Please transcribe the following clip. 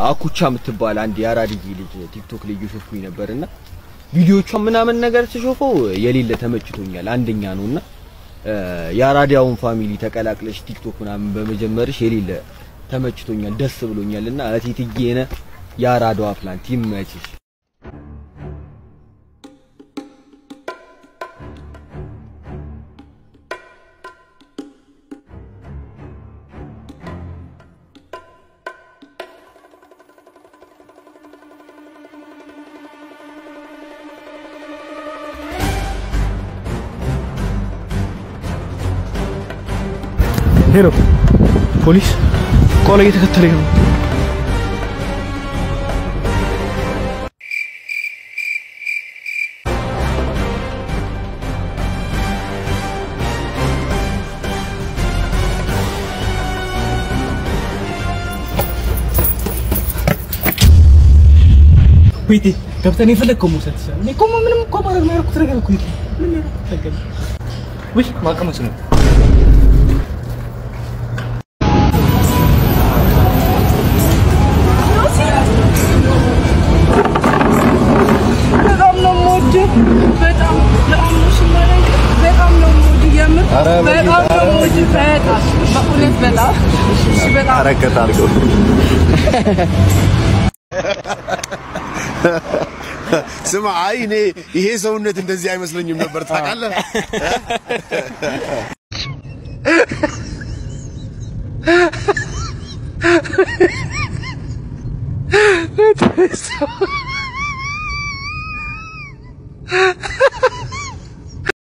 አኩቻ ምትባል አንድ ያራድጊ ልጅ ቲክቶክ ላይ እየሾፍኩኝ ነበርና ቪዲዮቿ ምናምን ነገር ተሾፈው የሌለ ተመችቶኛል አንደኛ ነውና ያራዲያውን ፋሚሊ ተቀላቅለሽ ቲክቶክ ምናምን በመጀመርሽ የሌለ ተመችቶኛል ደስ ብሎኛልና አቲቲጌነ ያራዳው ፕላን ይመችሽ ሄሎ ፖሊስ ቆለ እየተከተለኝ ነው ወይቴ ከብተኔ ፈለከው ሙሰት እኔ ቆሞ ምንም ቆማ ነው ያልኩት ነገር እኮ ምን ነው ተገኘ ወይ ማቀመስ ነው حركة تارجو سمع عيني ይሄ ሰውነት እንደዚህ አይመስለኝም ነበር ታውቃለህ